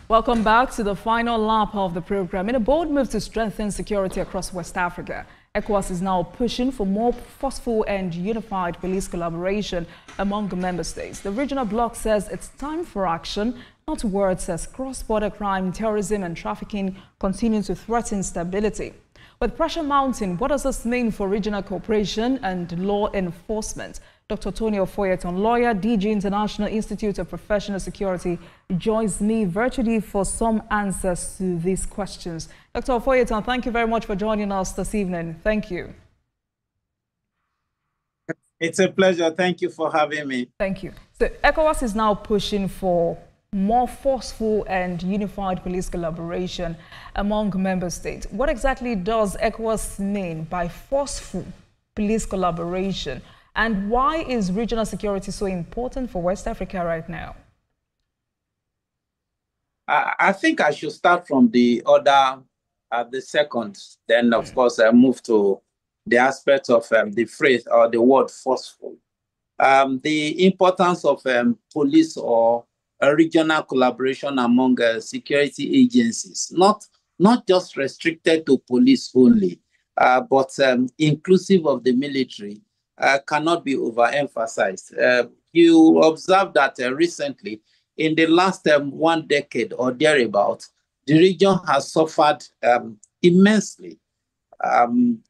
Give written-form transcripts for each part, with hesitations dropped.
Welcome back to the final lap of the program. In a bold move to strengthen security across West Africa, Ecowas is now pushing for more forceful and unified police collaboration among member states. The regional bloc says it's time for action, not words, as cross-border crime, terrorism and trafficking continue to threaten stability. With pressure mounting, what does this mean for regional cooperation and law enforcement? Dr. Tony Ofoyeton, lawyer, DG International Institute of Professional Security, joins me virtually for some answers to these questions. Dr. Ofoyeton, thank you very much for joining us this evening. Thank you. It's a pleasure. Thank you for having me. Thank you. So ECOWAS is now pushing for more forceful and unified police collaboration among member states. What exactly does ECOWAS mean by forceful police collaboration? And why is regional security so important for West Africa right now? I think I should start from the order, the second, then of course I move to the aspect of the phrase or the word forceful. The importance of police or regional collaboration among security agencies, not just restricted to police only, but inclusive of the military, cannot be overemphasized. You observe that recently, in the last 1 decade or thereabout, the region has suffered immensely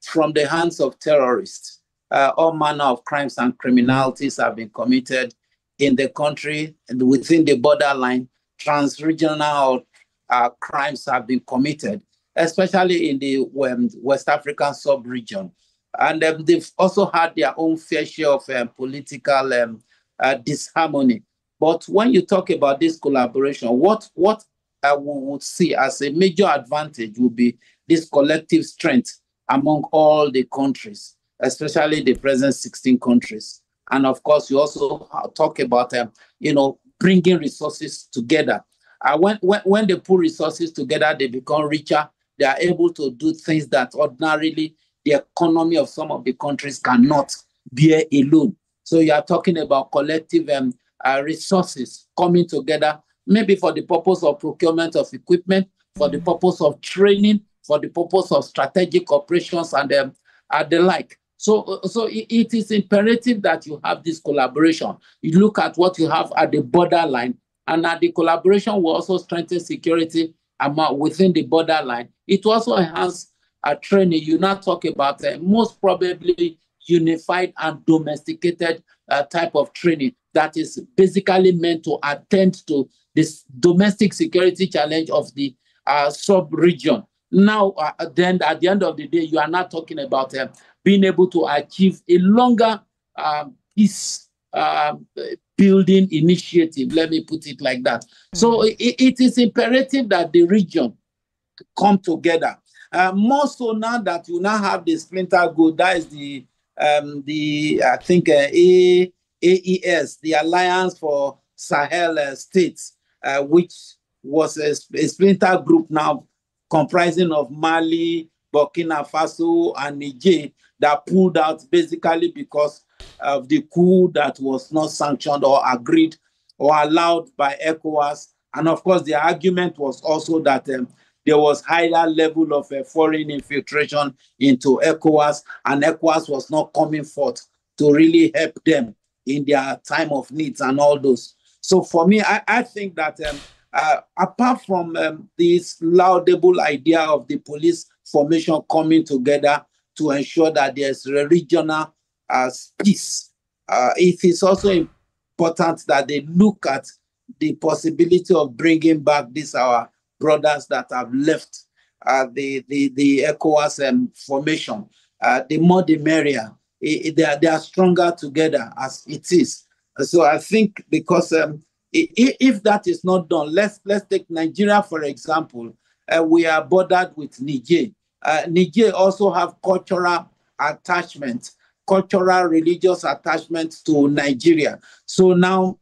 from the hands of terrorists. All manner of crimes and criminalities have been committed in the country and within the borderline. Trans-regional crimes have been committed, especially in the West African sub-region. And they've also had their own fair share of political disharmony. But when you talk about this collaboration, what we would see as a major advantage would be this collective strength among all the countries, especially the present 16 countries. And of course, you also talk about, bringing resources together. When they put resources together, they become richer. They are able to do things that ordinarily the economy of some of the countries cannot bear alone. So you are talking about collective resources coming together, maybe for the purpose of procurement of equipment, for the purpose of training, for the purpose of strategic operations and the like. So it is imperative that you have this collaboration. You look at what you have at the borderline, and that the collaboration will also strengthen security within the borderline. It will also enhance training. You now talk about most probably unified and domesticated type of training that is basically meant to attend to this domestic security challenge of the sub-region. Now, then at the end of the day, you are not talking about being able to achieve a longer peace building initiative, let me put it like that. So it is imperative that the region come together. More so now that you now have the splinter group, that is the I think AES, the Alliance for Sahel States, which was a splinter group now comprising of Mali, Burkina Faso, and Niger, that pulled out basically because of the coup that was not sanctioned or agreed or allowed by ECOWAS. And of course, the argument was also that there was higher level of foreign infiltration into ECOWAS, and ECOWAS was not coming forth to really help them in their time of needs and all those. So for me, I think that apart from this laudable idea of the police formation coming together to ensure that there's a regional peace, it is also important that they look at the possibility of bringing back our brothers that have left the ECOWAS formation. The more the merrier. They are stronger together as it is. So I think because if that is not done, let's take Nigeria for example. We are bordered with Niger. Niger also have cultural attachment, cultural religious attachment to Nigeria. So now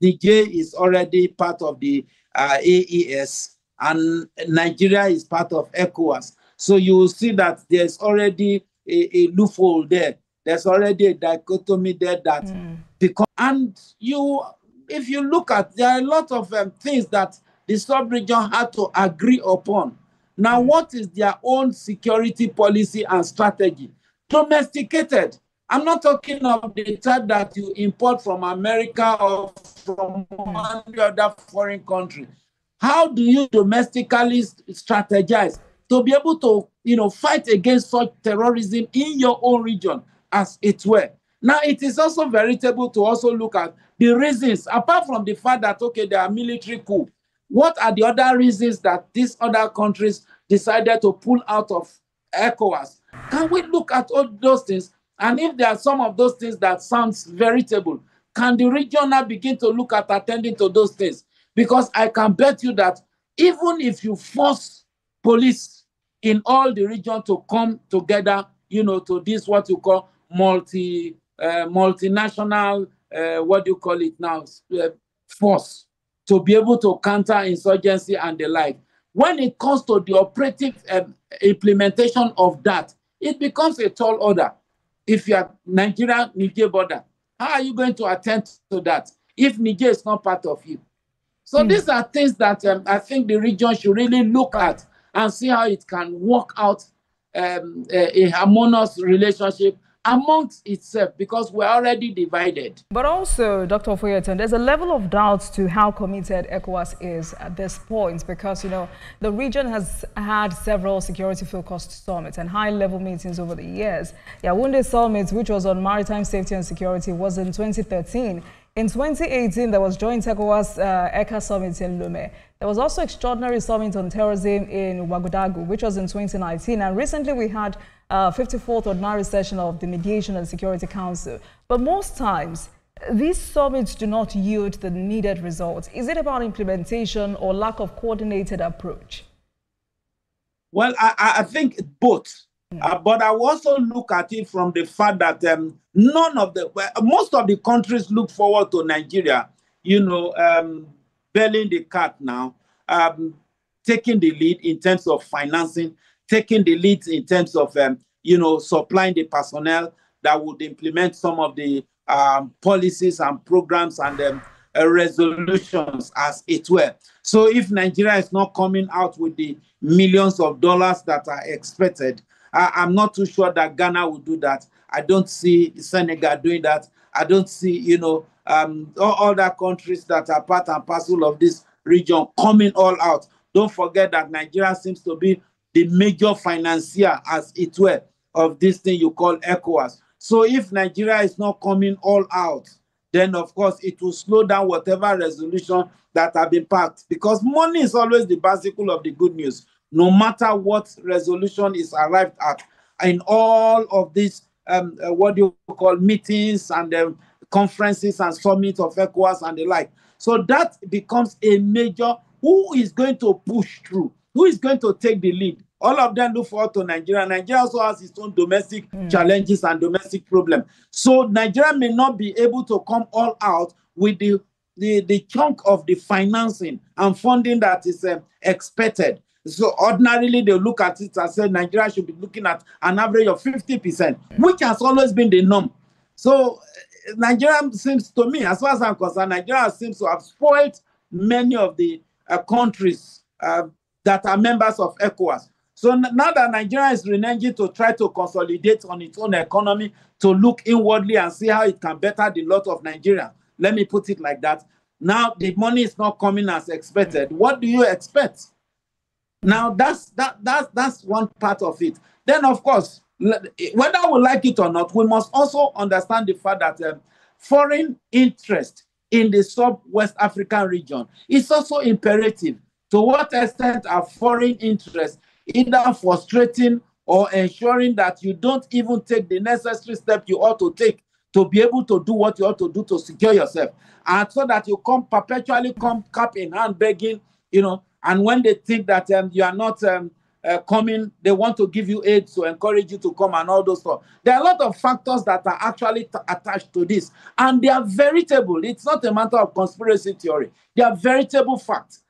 Niger is already part of the AES, and Nigeria is part of ECOWAS. So you will see that there's already a loophole there. There's already a dichotomy there that because, and if you look at, there are a lot of things that the sub-region had to agree upon. Now, what is their own security policy and strategy? Domesticated. I'm not talking of the type that you import from America or from any other foreign country. How do you domestically strategize to be able to, fight against such terrorism in your own region, as it were? Now, it is also veritable to also look at the reasons, apart from the fact that, okay, there are military coup. What are the other reasons that these other countries decided to pull out of ECOWAS? Can we look at all those things? And if there are some of those things that sounds veritable, can the region now begin to look at attending to those things? Because I can bet you that even if you force police in all the region to come together, to this what you call multinational, force, to be able to counter insurgency and the like. When it comes to the operative implementation of that, it becomes a tall order. If you are Nigeria-Niger border, how are you going to attend to that if Niger is not part of you? So these are things that I think the region should really look at and see how it can work out a harmonious relationship amongst itself, because we're already divided. But also, Dr. Foyeton, there's a level of doubt to how committed ECOWAS is at this point, because, the region has had several security-focused summits and high-level meetings over the years. Yaoundé Summit, which was on maritime safety and security, was in 2013. In 2018, there was joint ECOWAS ECA Summit in Lomé. There was also extraordinary summit on terrorism in Ouagadougou, which was in 2019. And recently we had 54th ordinary session of the Mediation and Security Council. But most times, these summits do not yield the needed results. Is it about implementation or lack of coordinated approach? Well, I think both. But I will also look at it from the fact that most of the countries look forward to Nigeria, bailing the cat now, taking the lead in terms of financing, taking the lead in terms of, supplying the personnel that would implement some of the policies and programs and resolutions, as it were. So if Nigeria is not coming out with the millions of dollars that are expected, I'm not too sure that Ghana will do that. I don't see Senegal doing that. I don't see, all other countries that are part and parcel of this region coming all out. Don't forget that Nigeria seems to be the major financier, as it were, of this thing you call ECOWAS. So if Nigeria is not coming all out, then of course it will slow down whatever resolution that have been passed, because money is always the bicycle of the good news. No matter what resolution is arrived at in all of these meetings and conferences and summits of ECOWAS and the like. So that becomes a major, who is going to push through? Who is going to take the lead? All of them look forward to Nigeria. Nigeria also has its own domestic challenges and domestic problems. So Nigeria may not be able to come all out with the chunk of the financing and funding that is expected. So ordinarily, they look at it and say Nigeria should be looking at an average of 50%, which has always been the norm. So Nigeria seems to me, as far as I'm concerned, Nigeria seems to have spoiled many of the countries that are members of ECOWAS. So now that Nigeria is reneging to try to consolidate on its own economy, to look inwardly and see how it can better the lot of Nigeria, let me put it like that. Now the money is not coming as expected. What do you expect? Now that's one part of it. Then of course, whether we like it or not, we must also understand the fact that foreign interest in the sub-West African region is also imperative. To what extent are foreign interests either frustrating or ensuring that you don't even take the necessary step you ought to take to be able to do what you ought to do to secure yourself, and so that you perpetually come cap in hand begging, and when they think that you are not coming, they want to give you aid to encourage you to come and all those stuff. There are a lot of factors that are actually attached to this, and they are veritable. It's not a matter of conspiracy theory. They are veritable facts.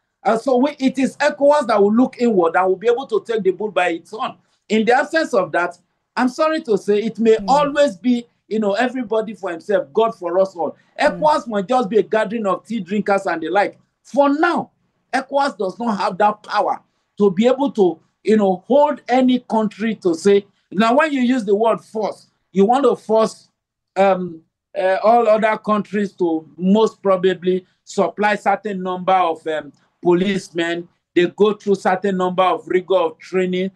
So it is ECOWAS that will look inward and will be able to take the bull by its horn. In the absence of that, I'm sorry to say, it may always be, everybody for himself, God for us all. ECOWAS might just be a gathering of tea drinkers and the like. For now, ECOWAS does not have that power to be able to, hold any country to say, now when you use the word force, you want to force all other countries to most probably supply certain number of policemen. They go through certain number of rigor of training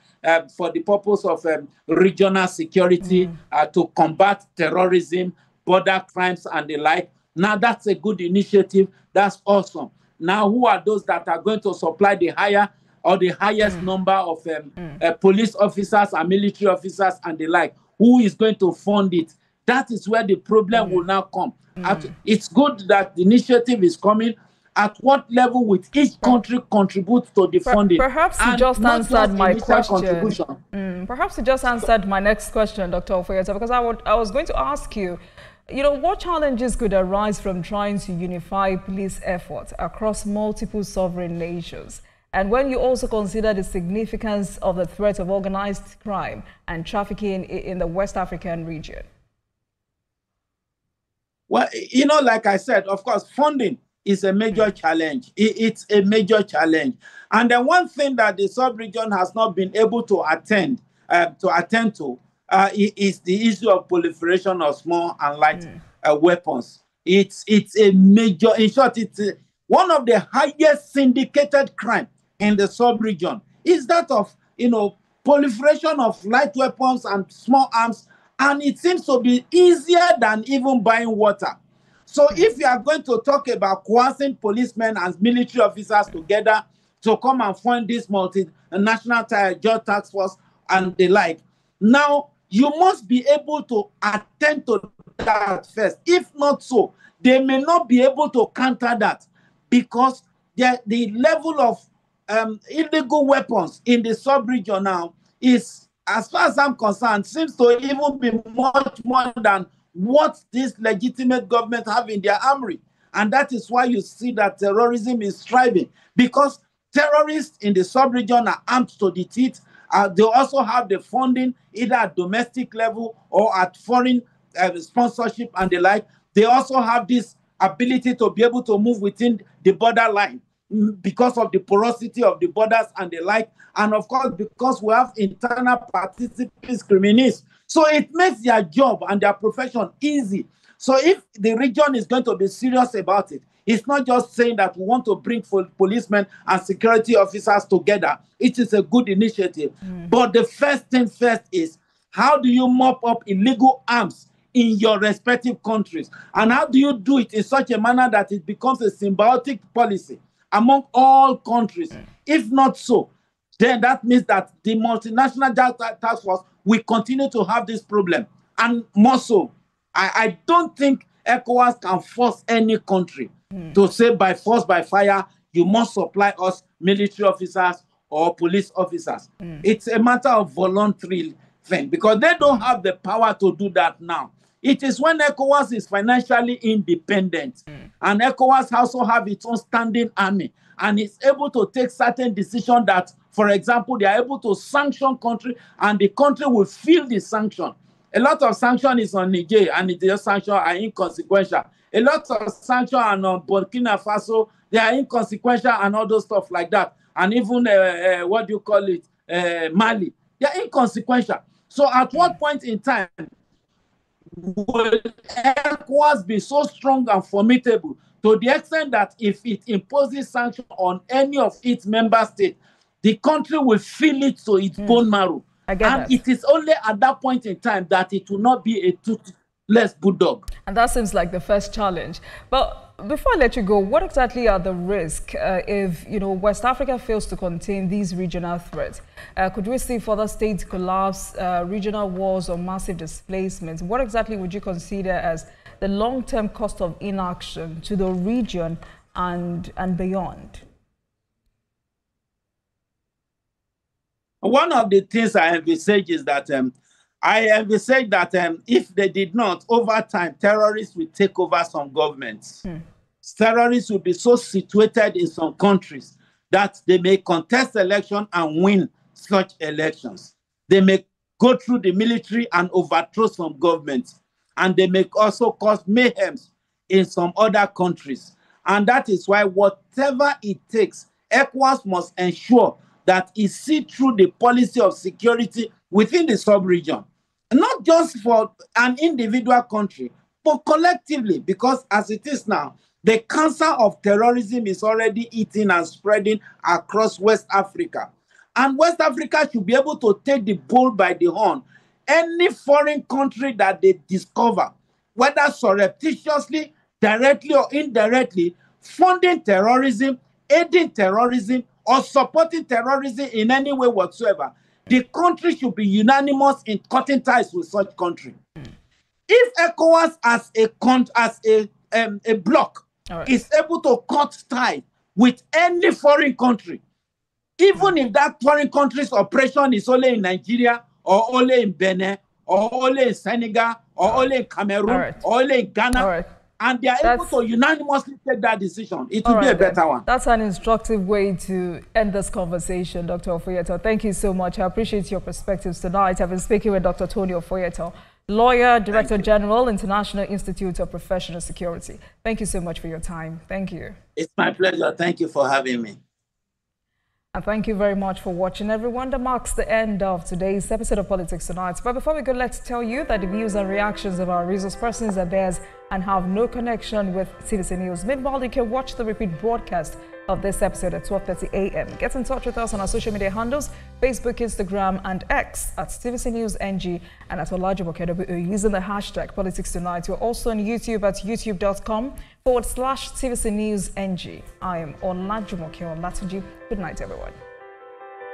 for the purpose of regional security to combat terrorism, border crimes, and the like. Now, that's a good initiative. That's awesome. Now, who are those that are going to supply the highest number of police officers and military officers and the like? Who is going to fund it? That is where the problem will now come. It's good that the initiative is coming. At what level will each country contribute to the funding? Perhaps you just answered my question. Perhaps you just answered my next question, Dr. Ofeyeta, because I was going to ask you, what challenges could arise from trying to unify police efforts across multiple sovereign nations? And when you also consider the significance of the threat of organized crime and trafficking in the West African region? Well, like I said, of course, funding is a major challenge. It's a major challenge. And the one thing that the sub-region has not been able to attend to is the issue of proliferation of small and light weapons. It's a major, in short, it's one of the highest syndicated crime in the sub-region is that of, proliferation of light weapons and small arms. And it seems to be easier than even buying water. So if you are going to talk about coercing policemen and military officers together to come and fund this multinational joint task force and the like, now you must be able to attend to that first. If not so, they may not be able to counter that because the level of illegal weapons in the sub-region now is, as far as I'm concerned, seems to even be much more than what this legitimate government have in their armory. And that is why you see that terrorism is thriving, because terrorists in the sub-region are armed to the teeth. They also have the funding either at domestic level or at foreign sponsorship and the like. They also have this ability to be able to move within the borderline because of the porosity of the borders and the like. And of course, because we have internal participants, criminals. So it makes their job and their profession easy. So if the region is going to be serious about it, it's not just saying that we want to bring policemen and security officers together. It is a good initiative. But the first thing first is, how do you mop up illegal arms in your respective countries? And how do you do it in such a manner that it becomes a symbiotic policy among all countries? If not so, then that means that the multinational task force will continue to have this problem. And more so, I don't think ECOWAS can force any country to say by force, by fire, you must supply us military officers or police officers. It's a matter of voluntary thing because they don't have the power to do that now. It is when ECOWAS is financially independent and ECOWAS also have its own standing army and is able to take certain decisions that, for example, they are able to sanction country and the country will feel the sanction. A lot of sanction is on Niger and the sanctions are inconsequential. A lot of sanction are on Burkina Faso, they are inconsequential and all those stuff like that. And even, Mali, they are inconsequential. So at what point in time will ECOWAS be so strong and formidable to the extent that if it imposes sanctions on any of its member states, the country will feel it to its bone marrow. And it is only at that point in time that it will not be a toothless bulldog. And that seems like the first challenge. But before I let you go, what exactly are the risks if West Africa fails to contain these regional threats? Could we see further state collapse, regional wars, or massive displacements? What exactly would you consider as the long-term cost of inaction to the region and beyond? One of the things I envisage is that if they did not, over time, terrorists will take over some governments. Terrorists will be so situated in some countries that they may contest election and win such elections. They may go through the military and overthrow some governments. And they may also cause mayhem in some other countries. And that is why whatever it takes, ECOWAS must ensure that it sees through the policy of security within the sub-region, not just for an individual country, but collectively, because as it is now, the cancer of terrorism is already eating and spreading across West Africa. And West Africa should be able to take the bull by the horn. Any foreign country that they discover, whether surreptitiously, directly or indirectly, funding terrorism, aiding terrorism, or supporting terrorism in any way whatsoever, the country should be unanimous in cutting ties with such country. If ECOWAS as a bloc is able to cut ties with any foreign country, even if that foreign country's operation is only in Nigeria, or only in Benin, or only in Senegal, or only in Cameroon, or only in Ghana, and they are able to unanimously take that decision, it will be a better one. That's an instructive way to end this conversation, Dr. Ofoyeto. Thank you so much. I appreciate your perspectives tonight. I've been speaking with Dr. Tony Ofoyeto, lawyer, Director General, International Institute of Professional Security. Thank you so much for your time. Thank you. It's my pleasure. Thank you for having me. And thank you very much for watching, everyone. That marks the end of today's episode of Politics Tonight. But before we go, let's tell you that the views and reactions of our resource persons are theirs and have no connection with TVC News. Meanwhile, you can watch the repeat broadcast of this episode at 12:30 a.m. Get in touch with us on our social media handles, Facebook, Instagram, and X at TVC News NG and at Olajumoke using the hashtag Politics Tonight. We're also on YouTube at youtube.com/TVC News NG. I am Olajumoke Olatunji. Good night, everyone.